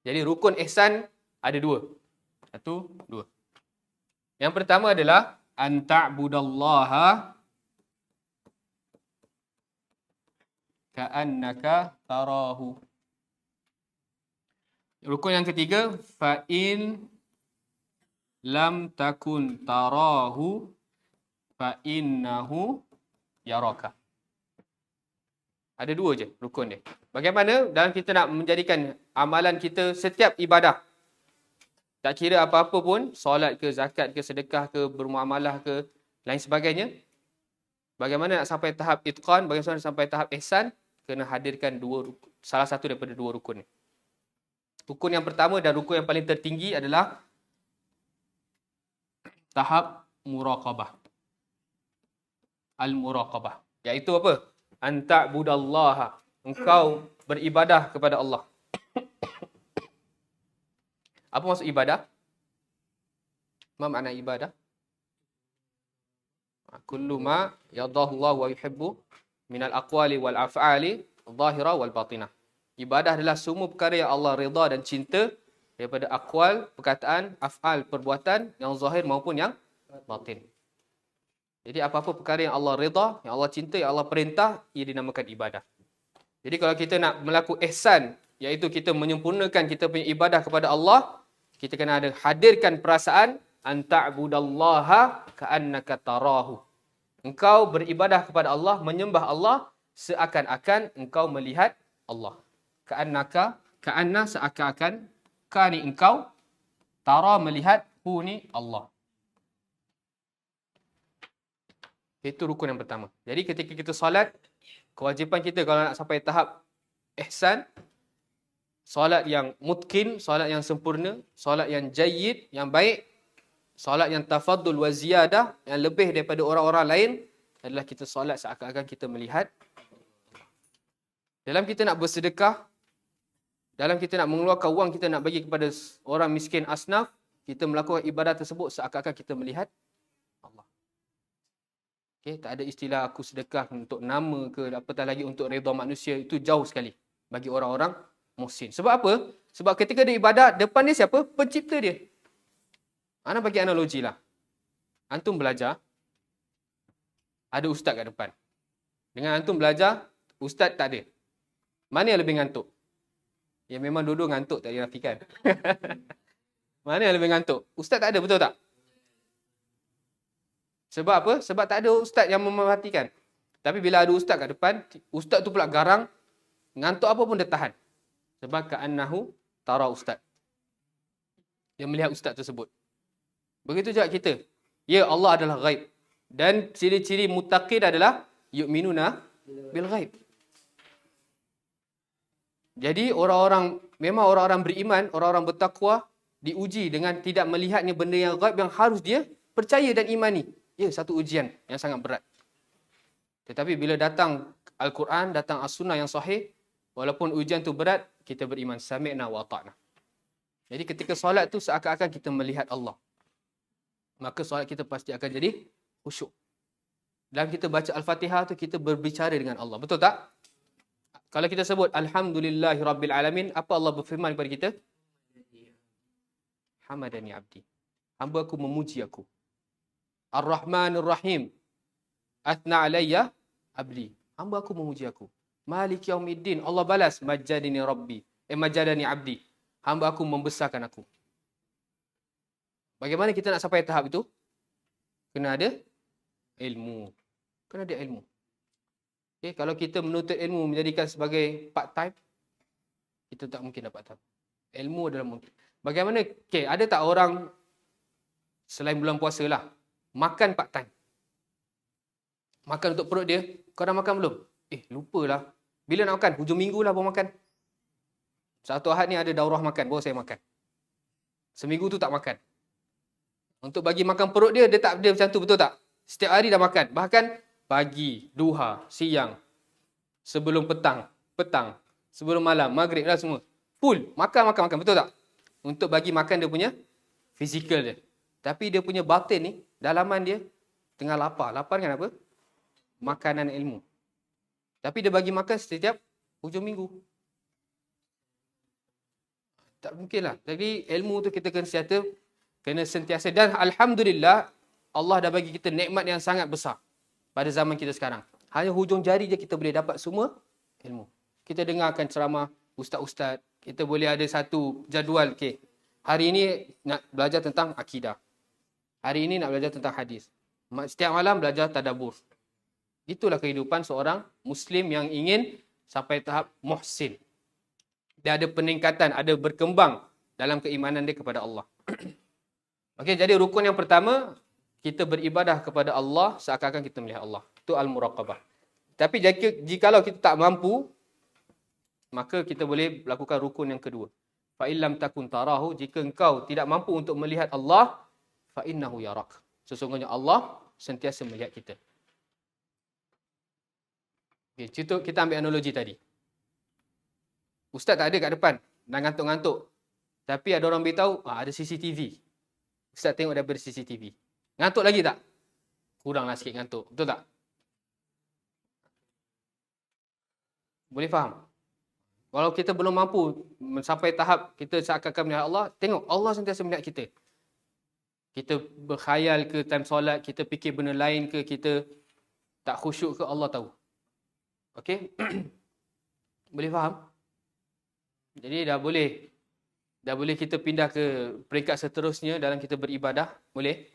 Jadi rukun ihsan ada dua. Satu, dua. Yang pertama adalah an ta'budallaha ka'annaka tarahu. Rukun yang ketiga, fa in lam takun tarahu fa innahu yaraka. Ada dua je rukun dia. Bagaimana dalam kita nak menjadikan amalan kita setiap ibadah, tak kira apa-apa pun, solat ke, zakat ke, sedekah ke, bermuamalah ke, lain sebagainya. Bagaimana nak sampai tahap itqan, bagaimana nak sampai tahap ihsan, kena hadirkan salah satu daripada dua rukun ni. Rukun yang pertama dan rukun yang paling tertinggi adalah tahap muraqabah. Al-muraqabah. Iaitu apa? An ta'budallaha. Engkau beribadah kepada Allah. Apa maksud ibadah? Apa makna ibadah? Kullu ma yadahu Allah wa yuhibbu minal aqwali wal af'ali zahira wal batinah. Ibadah adalah semua perkara yang Allah redha dan cinta daripada aqwal, perkataan, af'al, perbuatan yang zahir maupun yang batin. Jadi apa-apa perkara yang Allah redha, yang Allah cinta, yang Allah perintah, ia dinamakan ibadah. Jadi kalau kita nak melakukan ihsan, iaitu kita menyempurnakan kita punya ibadah kepada Allah, kita kena ada hadirkan perasaan an ta'budallaha ka'annaka tarahu. Engkau beribadah kepada Allah, menyembah Allah seakan-akan engkau melihat Allah. Ka'anna seakan-akan, ka ni engkau, tara melihat, hu ni Allah. Itu rukun yang pertama. Jadi ketika kita solat, kewajipan kita kalau nak sampai tahap ihsan, solat yang mutkin, solat yang sempurna, solat yang jayyid, yang baik, solat yang tafaddul wa ziyadah, yang lebih daripada orang-orang lain, adalah kita solat seakan-akan kita melihat. Dalam kita nak bersedekah, dalam kita nak mengeluarkan wang kita nak bagi kepada orang miskin asnaf, kita melakukan ibadah tersebut seakan-akan kita melihat Allah. Okay, tak ada istilah aku sedekah untuk nama ke, apatah lagi untuk redha manusia, itu jauh sekali bagi orang-orang muhsin. Sebab apa? Sebab ketika dia ibadat, depan dia siapa? Pencipta dia. Ana bagi analogi lah. Antum belajar, ada ustaz kat depan. Dengan antum belajar, ustaz tak ada. Mana yang lebih ngantuk? Ya memang dua-dua ngantuk, tak dinafikan. Mana yang lebih ngantuk? Ustaz tak ada, betul tak? Sebab apa? Sebab tak ada ustaz yang memerhatikan. Tapi bila ada ustaz kat depan, ustaz tu pula garang, ngantuk apa pun dia tahan. Sebab ka'annahu tara ustaz. Dia melihat ustaz tersebut. Begitu juga kita. Ya, Allah adalah ghaib. Dan ciri-ciri muttaqin adalah yu'minuna bil ghaib. Jadi memang orang-orang beriman, orang-orang bertakwa diuji dengan tidak melihatnya benda yang ghaib yang harus dia percaya dan imani. Ya, satu ujian yang sangat berat. Tetapi bila datang Al-Quran, datang As-Sunnah yang sahih, walaupun ujian tu berat, kita beriman sami'na wa ta'na. Jadi ketika solat tu seakan-akan kita melihat Allah. Maka solat kita pasti akan jadi khusyuk. Dalam kita baca Al-Fatihah tu kita berbicara dengan Allah. Betul tak? Kalau kita sebut Alhamdulillahi Rabbil Alamin, apa Allah berfirman kepada kita? Hamadani abdi. Hamba aku memuji aku. Ar-Rahmanir Rahim. Athna alayya abdi. Hamba aku memuji aku. Malik Yaumiddin. Allah balas. Majadani Rabbi. Majadani abdi. Hamba aku membesarkan aku. Bagaimana kita nak sampai tahap itu? Kena ada ilmu. Kena ada ilmu. Okay, kalau kita menuntut ilmu menjadikan sebagai part time, kita tak mungkin dapat tahu. Ilmu adalah mungkin. Bagaimana, okay, ada tak orang selain bulan puasa lah, makan part time? Makan untuk perut dia, kau dah makan belum? Lupalah. Bila nak makan? Hujung minggu lah baru makan. Satu Ahad ni ada daurah makan, baru saya makan. Seminggu tu tak makan. Untuk bagi makan perut dia, dia tak ada macam tu, betul tak? Setiap hari dah makan. Bahkan pagi, duha, siang, sebelum petang, sebelum malam, maghrib lah semua. Full, makan, betul tak? Untuk bagi makan dia punya fizikal dia. Tapi dia punya batin ni, dalaman dia tengah lapar. Lapar kan apa? Makanan ilmu. Tapi dia bagi makan setiap hujung minggu. Tak mungkin lah. Jadi ilmu tu kita kena sentiasa. Dan Alhamdulillah, Allah dah bagi kita nikmat yang sangat besar pada zaman kita sekarang. Hanya hujung jari je kita boleh dapat semua ilmu. Kita dengarkan ceramah ustaz-ustaz. Kita boleh ada satu jadual. Okay. Hari ini nak belajar tentang akidah. Hari ini nak belajar tentang hadis. Setiap malam belajar tadabbur. Itulah kehidupan seorang Muslim yang ingin sampai tahap muhsin. Dia ada peningkatan, ada berkembang dalam keimanan dia kepada Allah. Okey, jadi rukun yang pertama, kita beribadah kepada Allah seakan-akan kita melihat Allah. Itu al-muraqabah. Tapi jikalau kita tak mampu, maka kita boleh melakukan rukun yang kedua. Fa illam takun tarahu, jika engkau tidak mampu untuk melihat Allah, fa innahu yarak. Sesungguhnya Allah sentiasa melihat kita. Okay, contoh kita ambil analogi tadi. Ustaz tak ada kat depan, dah ngantuk-ngantuk. Tapi ada orang beritahu, ada CCTV. Ustaz tengok daripada CCTV. Ngantuk lagi tak? Kuranglah sikit ngantuk. Betul tak? Boleh faham? Kalau kita belum mampu sampai tahap kita seakan-akan melihat Allah, tengok Allah sentiasa melihat kita. Kita berkhayal ke time solat, kita fikir benda lain ke, kita tak khusyuk ke, Allah tahu. Okey? Boleh faham? Jadi dah boleh kita pindah ke peringkat seterusnya dalam kita beribadah. Boleh?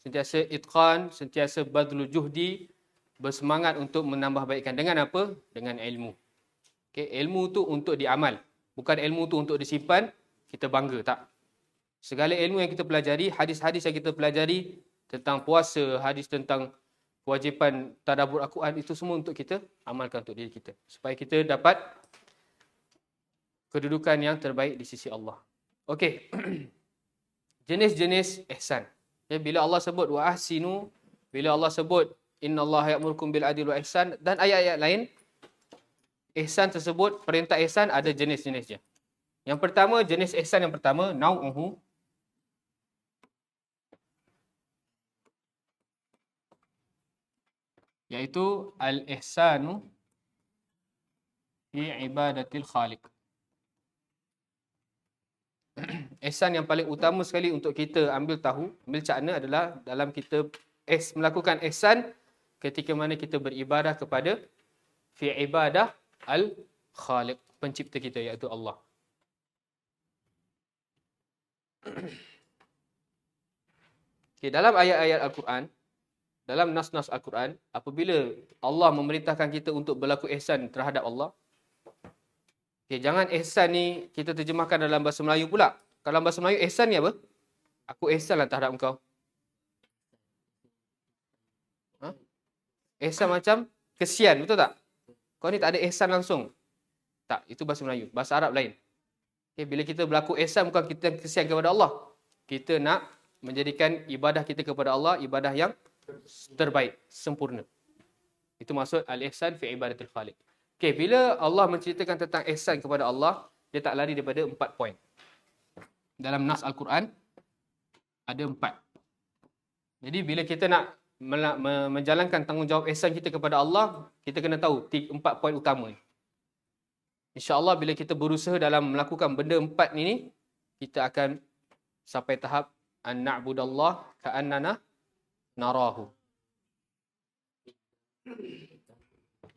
Sentiasa itqan, sentiasa badlul juhdi, bersemangat untuk menambah baikkan. Dengan apa? Dengan ilmu. Okay, ilmu tu untuk diamal. Bukan ilmu tu untuk disimpan, kita bangga, tak. Segala ilmu yang kita pelajari, hadis-hadis yang kita pelajari tentang puasa, hadis tentang kewajipan tadabbur Al-Quran, itu semua untuk kita amalkan untuk diri kita. Supaya kita dapat kedudukan yang terbaik di sisi Allah. Okey. Jenis-jenis ihsan. Ya, bila Allah sebut wa ahsinu, bila Allah sebut innallaha ya'murukum bil adli wal ihsan, dan ayat-ayat lain, ihsan tersebut, perintah ihsan ada jenis-jenisnya. Yang pertama, jenis ihsan yang pertama, nau'uhu, iaitu al-ihsanu fi ibadatil khaliq. Ihsan yang paling utama sekali untuk kita ambil cakna adalah dalam kita melakukan ihsan ketika mana kita beribadah kepada fi ibadah al-khaliq, pencipta kita, iaitu Allah. Okay, dalam ayat-ayat Al-Quran, dalam nas-nas Al-Quran, apabila Allah memerintahkan kita untuk berlaku ihsan terhadap Allah, okay, jangan ihsan ni kita terjemahkan dalam bahasa Melayu pula. Kalau bahasa Melayu, ihsan ni apa? Aku ihsanlah terhadap engkau. Ihsan macam kesian, betul tak? Kau ni tak ada ihsan langsung. Tak, itu bahasa Melayu. Bahasa Arab lain. Okay, bila kita berlaku ihsan, bukan kita kesian kepada Allah. Kita nak menjadikan ibadah kita kepada Allah ibadah yang terbaik, sempurna. Itu maksud al-ihsan fi ibadatil khaliq. Okay, bila Allah menceritakan tentang ihsan kepada Allah, dia tak lari daripada 4 poin. Dalam nas Al-Quran, ada 4. Jadi bila kita nak menjalankan tanggungjawab ihsan kita kepada Allah, kita kena tahu 4 poin utama ni. InsyaAllah bila kita berusaha dalam melakukan benda 4 ini, kita akan sampai tahap an na'budallah ka'annana narahu.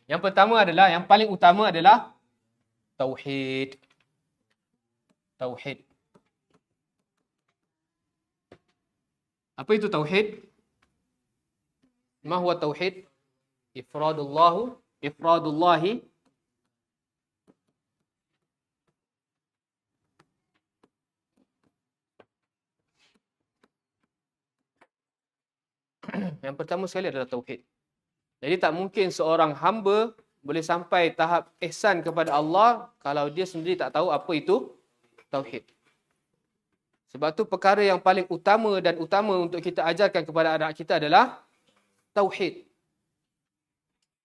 Yang pertama adalah, yang paling utama adalah tauhid. Tauhid. Apa itu tauhid? Ma huwa tauhid? Ifradullahi yang pertama sekali adalah tauhid. Jadi tak mungkin seorang hamba boleh sampai tahap ihsan kepada Allah kalau dia sendiri tak tahu apa itu tauhid. Sebab tu perkara yang paling utama dan utama untuk kita ajarkan kepada anak kita adalah tauhid.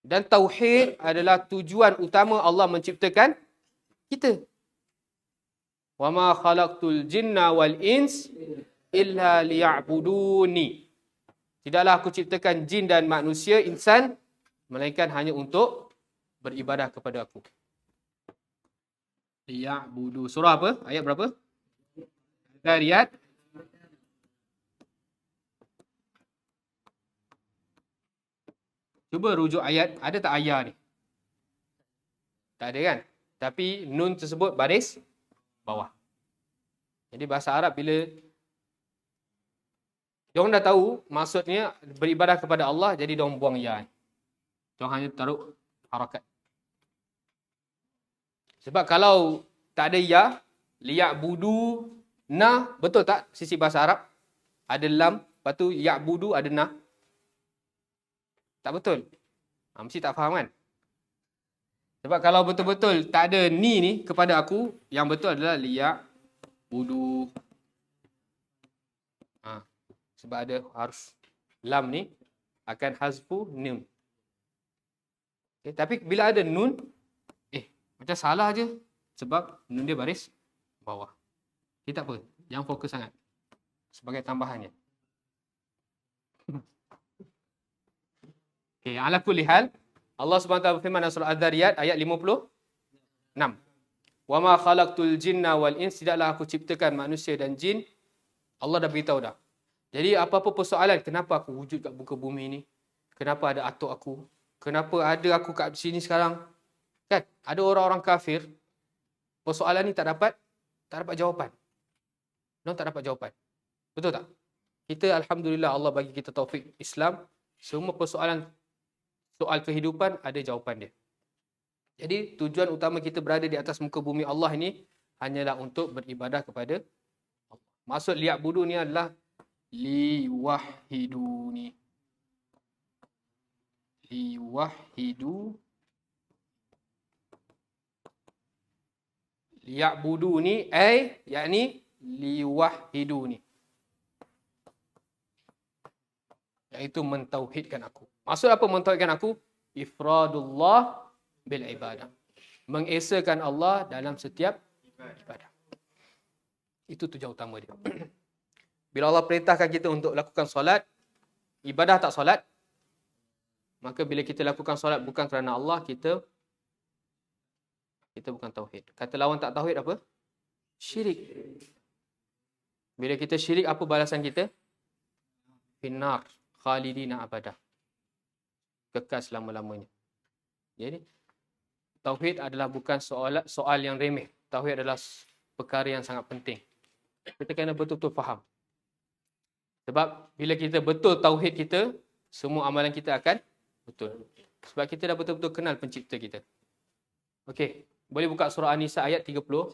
Dan tauhid adalah tujuan utama Allah menciptakan kita. Wa ma khalaqtul jinna wal ins illa liya'buduni. Tidaklah aku ciptakan jin dan manusia, insan, melainkan hanya untuk beribadah kepada aku. Liya'budu. Surah apa? Ayat berapa? Zariyat. Cuba rujuk ayat. Ada tak ayat ni? Tak ada kan? Tapi nun tersebut baris bawah. Jadi bahasa Arab bila diorang dah tahu maksudnya beribadah kepada Allah, jadi diorang buang ya. Diorang hanya taruh harakat. Sebab kalau tak ada ya, liya'budu na, betul tak sisi bahasa Arab? Ada lam, lepas tu ya'budu ada na. Tak betul. Mesti tak faham kan? Sebab kalau betul-betul tak ada ni kepada aku, yang betul adalah liya'budu. Sebab ada harus lam ni akan hazfu nun. Okay, tapi bila ada nun, macam salah je. Sebab nun dia baris bawah. Tak apa, jangan fokus sangat. Sebagai tambahannya. Okay, ala kulli hal, Allah SWT berfirman dalam surah Az-Zariyat ayat 56. Wa ma khalaqtul jinna wal ins, tidaklah aku ciptakan manusia dan jin. Allah dah beritahu dah. Jadi apa-apa persoalan, kenapa aku wujud kat muka bumi ni? Kenapa ada atuk aku? Kenapa ada aku kat sini sekarang? Kan? Ada orang-orang kafir, persoalan ni tak dapat jawapan. Mereka tak dapat jawapan. Betul tak? Kita alhamdulillah Allah bagi kita taufik Islam. Semua persoalan, soal kehidupan ada jawapan dia. Jadi tujuan utama kita berada di atas muka bumi Allah ini hanyalah untuk beribadah kepada Allah. Maksud liya'budu ni adalah liwahiduni. Liwahidu. Liya'buduni ay yakni liwahiduni. Iaitu mentauhidkan aku. Maksud apa mentauhidkan aku? Ifradullah bil ibadah. Mengesakan Allah dalam setiap ibadah. Itu tujuan utama dia. Bila Allah perintahkan kita untuk lakukan solat, ibadah tak solat, maka bila kita lakukan solat bukan kerana Allah, kita bukan tauhid. Kata lawan tak tauhid apa? Syirik. Bila kita syirik, apa balasan kita? Finnar khalidina abadah. Kekal selama-lamanya. Jadi tauhid adalah bukan soal yang remeh. Tauhid adalah perkara yang sangat penting. Kita kena betul-betul faham. Sebab bila kita betul tauhid kita, semua amalan kita akan betul. Sebab kita dah betul-betul kenal pencipta kita. Okey, boleh buka surah An-Nisa ayat 36.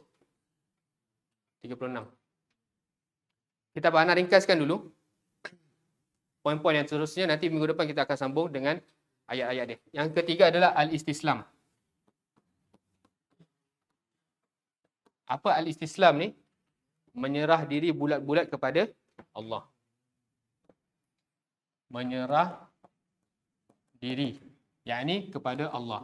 Kita nak ringkaskan dulu. Poin-poin yang seterusnya nanti minggu depan kita akan sambung dengan ayat-ayat dia. Yang ketiga adalah al-istislam. Apa al-istislam ni? Menyerah diri bulat-bulat kepada Allah. Menyerah diri, yakni kepada Allah.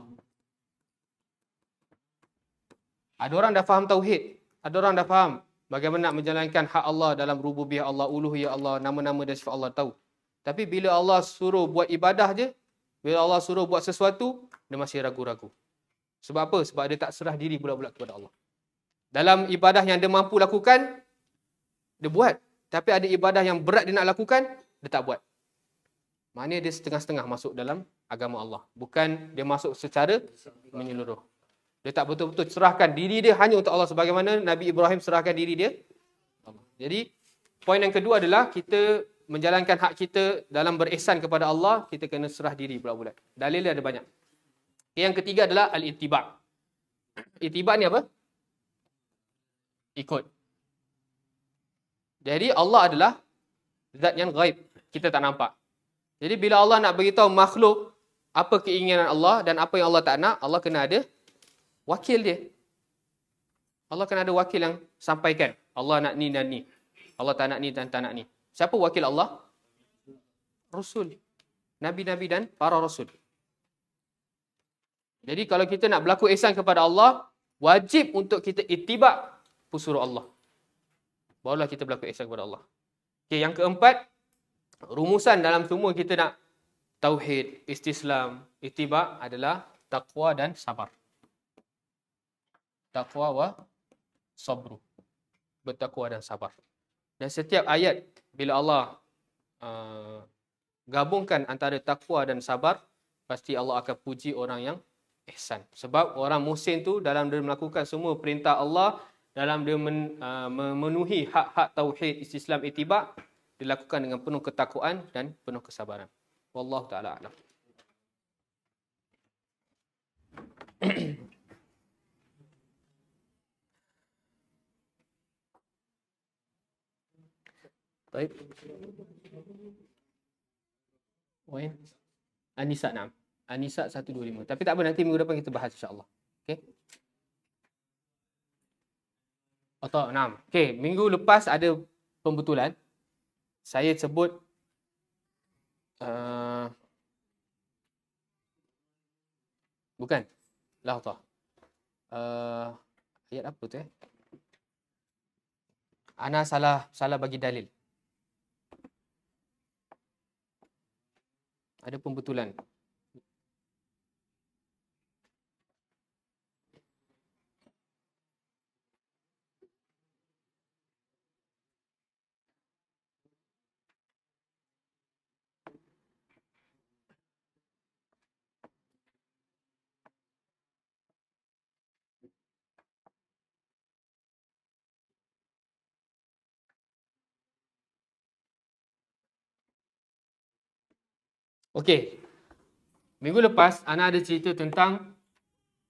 Ada orang dah faham tauhid, ada orang dah faham bagaimana nak menjalankan hak Allah dalam rububiyah Allah, uluhiyah Allah, nama-nama dan sifat Allah tahu. Tapi bila Allah suruh buat ibadah je, bila Allah suruh buat sesuatu, dia masih ragu-ragu. Sebab apa? Sebab dia tak serah diri bulat-bulat kepada Allah. Dalam ibadah yang dia mampu lakukan, dia buat. Tapi ada ibadah yang berat dia nak lakukan, dia tak buat. Maknanya dia setengah-setengah masuk dalam agama Allah. Bukan dia masuk secara menyeluruh. Dia tak betul-betul serahkan diri dia hanya untuk Allah. Sebagaimana Nabi Ibrahim serahkan diri dia Allah. Jadi, poin yang kedua adalah kita menjalankan hak kita dalam berihsan kepada Allah, kita kena serah diri bulat-bulat. Dalil dia ada banyak. Yang ketiga adalah al-ittiba'. Ittiba' ni apa? Ikut. Jadi Allah adalah zat yang ghaib. Kita tak nampak. Jadi bila Allah nak beritahu makhluk apa keinginan Allah dan apa yang Allah tak nak, Allah kena ada wakil dia. Allah kena ada wakil yang sampaikan. Allah nak ni dan ni. Allah tak nak ni dan tak nak ni. Siapa wakil Allah? Rasul. Nabi-nabi dan para rasul. Jadi kalau kita nak berlaku ihsan kepada Allah, wajib untuk kita ittiba' pesuruh Allah. Barulah kita berlaku ihsan kepada Allah. Okay, yang keempat, rumusan dalam semua kita nak tauhid, istislam, ittiba' adalah taqwa dan sabar. Taqwa wa sabru. Bertakwa dan sabar. Dan setiap ayat bila Allah gabungkan antara takwa dan sabar, pasti Allah akan puji orang yang ihsan. Sebab orang muhsin tu dalam dia melakukan semua perintah Allah, dalam dia memenuhi hak-hak tauhid, istislam, ittiba', dilakukan dengan penuh ketakwaan dan penuh kesabaran. Wallahu ta'ala a'lam. Baik. Poin An-Nisa, na'am. An-Nisa 125. Tapi tak apa, nanti minggu depan kita bahas insya-Allah. Okey. Atau na'am. Okey, minggu lepas ada pembetulan. Saya sebut bukan. Lah tak. Ayat apa tu Ana salah bagi dalil. Ada pembetulan. Okey. Minggu lepas Ana ada cerita tentang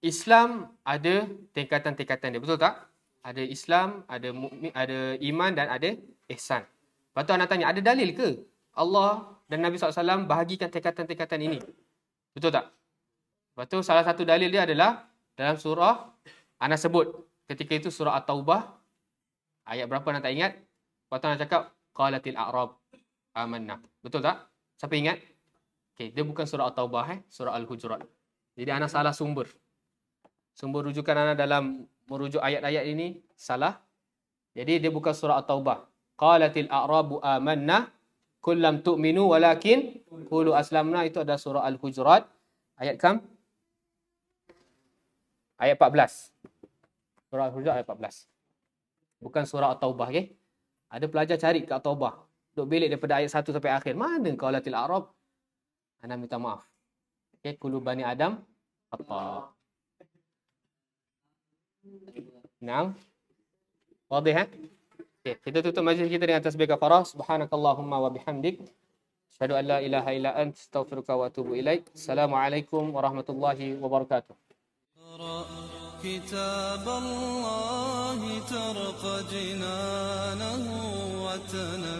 Islam ada tingkatan-tingkatan dia. Betul tak? Ada Islam, ada mukmin, ada iman dan ada ihsan. Lepas tu Ana tanya, ada dalil ke Allah dan Nabi SAW bahagikan tingkatan-tingkatan ini? Betul tak? Lepas tu salah satu dalil dia adalah dalam surah, Ana sebut ketika itu surah At-Taubah, ayat berapa Ana tak ingat. Lepas tu Ana cakap, qalatil a'rab amanna. Betul tak? Siapa ingat? Okay, dia bukan surah At-Taubah, surah Al-Hujurat. Jadi Ana salah sumber. Sumber rujukan Ana dalam merujuk ayat-ayat ini salah. Jadi dia bukan surah At-Taubah. Qalatil a'rabu amanna kullam tu'minu walakin qulu aslamna, itu adalah surah Al-Hujurat. Ayat kam? Ayat 14. Surah Al-Hujurat ayat 14. Bukan surah At-Taubah, okey? Ada pelajar cari kat At-Taubah. Duk belik daripada ayat 1 sampai akhir. Mana qalatil a'rab? Ana minta maaf. Okey, kulu bani Adam apa? Naam. Wadih Okay, kita tutup majlis kita dengan tasbih kafarah. Subhanakallahumma wa bihamdik, asyhadu an la ilaha illa anta, astaghfiruka wa atubu ilaik. Assalamualaikum warahmatullahi wabarakatuh. كتاب الله ترق جنانه وتنى